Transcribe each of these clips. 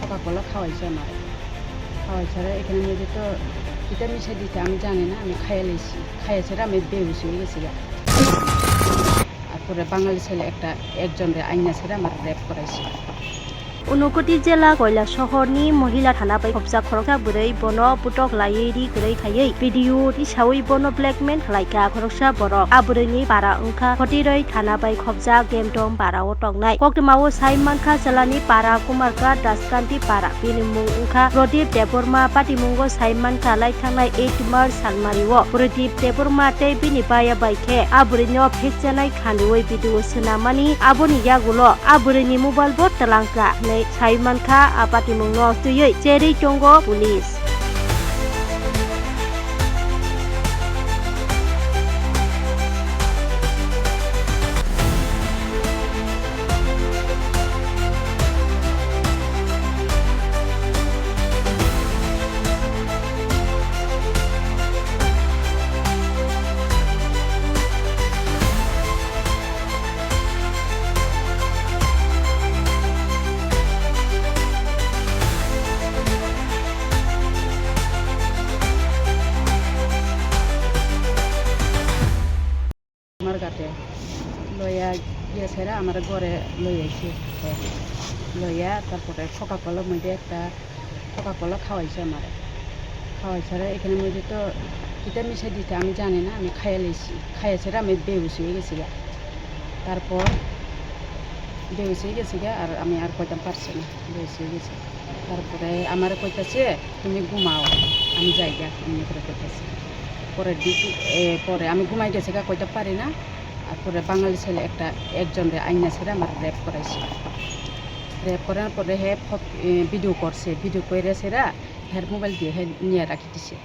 Coca Cola খাওয়াইছে আমার, খাওয়াইছে এখানে মেয়েদের তো এটা মিশে দিতে আমি জানি না, আমি খাইয়ে লেছি, খাইয়েছে আমি বেহুশ হয়ে গেছি। তারপরে বাঙালি ছেলে একজনের আইনা ছেড়ে আমার রেপ করাইছে। ঊনকোটি জেলা কৈলাসহरनि महिला थानाबाय खबजा खरकसा बुरै बनो पुटक लायैरि गुरै खायै भिडिअ हिसाबै बनो ब्लेकमेल खालायका खरकसा borok आबुरैनि बारा ओंखा खतिरै थानाबाय खबजा गेमदम बाराव टंनाय कक्टमाव साइमानखा जलानि पारा कुमारका दासकान्ति पारा बिनिमुं ओंखा प्रदीप देबरमा पाटिमुंगो साइमानखा लायथांनाय 8 मार्च सालमारिव प्रदीप देबरमा ते बिनिपाया बायखे आबुरैनो फेकजानाय खानदुवै भिडिअ सोनामानि आबुनि यागुलो आबुरैनि मबाइल बट तलांका साइमानखा पाटिमुंनो तुयै जेरै टंगो पुलिस আমার গাতে লইয়া গিয়েছে আমার ঘরে লই আইছে, লইয়া তারপরে কোকাকোলার মধ্যে একটা কোকাকোলা খাওয়াইছে আমার, খাওয়াইছে এখানে মধ্যে তো এটা মিশে দিতে আমি জানি না, আমি খাইয়ে লেছি, খাইয়েছে আমি বেহুশ হয়ে গেছি। তারপর বেহুশ হয়ে গেছি আর আমি আর কইতাম পারছি না, বেহুশ হয়ে গেছি। তারপরে আমার কইতাছে তুমি ঘুমাও, আমি যাইগা এমনি করে কইতাছি। পরের দিকে পরে আমি ঘুমাই গেছি কইতে পারি না। আর পরে বাঙালি ছেলে একজনের আইনা ছেড়ে আমার রেপ করাইছে। রেপ করার পরে হে ভিডিও করছে, ভিডিও করে সেরা হের মোবাইল দিয়ে হে নিয়ে রাখি দিছে।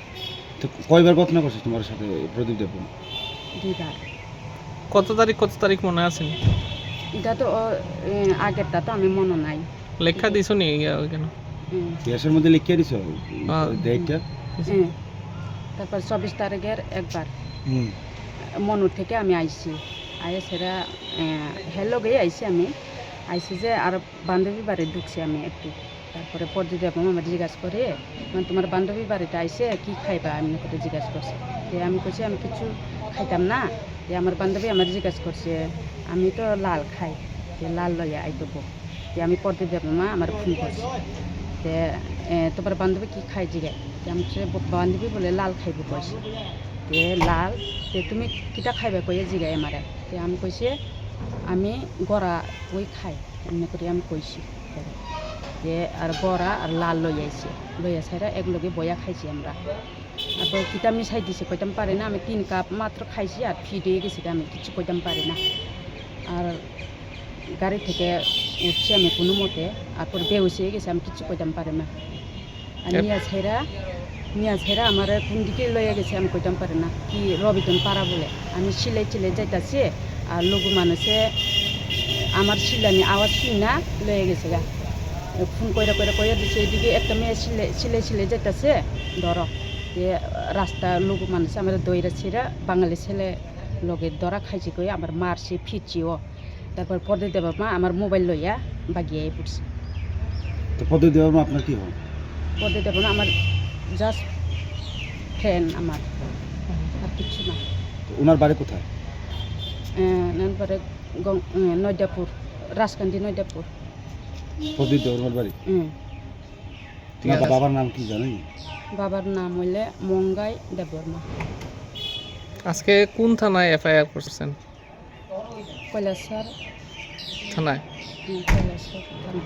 তো কয়বার ঘটনা করছে তোমার সাথে প্রদীপ দেব? 2 বার। কত তারিখ মনে আছে? এটা তো আগেরটা তো আমি মনে নাই। লেখা দিছো নি কেন? গ্যাসের মধ্যে লিখে দিছো ডেটটা? তারপর 24 তারিখের একবার মনুর থেকে আমি আইছি, আইয়ে সেরা হেলো গিয়ে আইছি আমি, আইছি যে আর বান্ধবী বাড়ি ঢুকছি আমি একটু। তারপরে পরদিন আমার জিজ্ঞাসা করে মানে তোমার বান্ধবী বাড়িতে আইসে কি খাইবা এমনি করে জিজ্ঞাসা করছে। যে আমি কইছি আমি কিছু খাইতাম না। যে আমার বান্ধবী আমার জিজ্ঞাসা করছে আমি তো লাল খাই, যে লাল লইয়া আইতবো। যে আমি পরদিন মা আমার ফোন করছি যে তোমার বান্ধবী কি খাই জিগাই। আমি বান্ধবী বলে লাল খাইব কইছে। যে লাল যে তুমি কিটা খাইবা কইয়া জিগাই আমারে। যে আমি কইছে আমি গড়া ওই খাই এমনি করে আমি কইছি। যে আর বড়া আর লাল লই আইছে একলগে বয়া খাইছি আমরা। আর কিটা মিশাই দিছে কইতাম পারি না, আমি 3 কাপ মাত্র খাইছি আর ফিরে গেছি, আমি কিছু কইতাম পারি না। আর গাড়ি থেকে উঠছি আমি কোনো মতে, আর পর বেহুশ হয়ে গেছে, আমি কিছু কইতাম পারি না। আর নিয়া ছেড়া আমার কোন দিকে লইয়া গেছে আমি কইতাম পারি না, কি রবিটন পাড়া বলে। আমি সিলাই যাইতাছি আর লঘু মানুষে আমার সিলানি আওয়াজ শুই না লইয়া গেছে গা। ফোন কইরা দিচ্ছে এদিকে একটা মেয়ে সিলাই যাইতাছে ধরো। যে রাস্তা লঘু মানুষ আমার দইরা ছিঁড়া বাঙালি ছেলে লগে ধরা খাইছি কই আমার মারছি ফিরছিও। তারপর পদে দেব মা আমার মোবাইল লইয়া বাগিয়ে পড়ছে। তো পদে দেব মা আপনার কি হয়? পদে দেব না আমার জাস্ট ফ্রেন্ড আমার, আর কিছু না। ওনার বাড়ি কোথায়? তারপরে নয়দাপুর, রাজকান্দি নয়দাপুর। প্রদীপ দেবর্মার বাড়ি? তোমার বাবার নাম কি জানেন? বাবার নাম হইলে মঙ্গাই দেববর্মা। আজকে কোন থানায় এফআইআর করছেন? কৈলাসর থানায়? কৈলাসর থানা।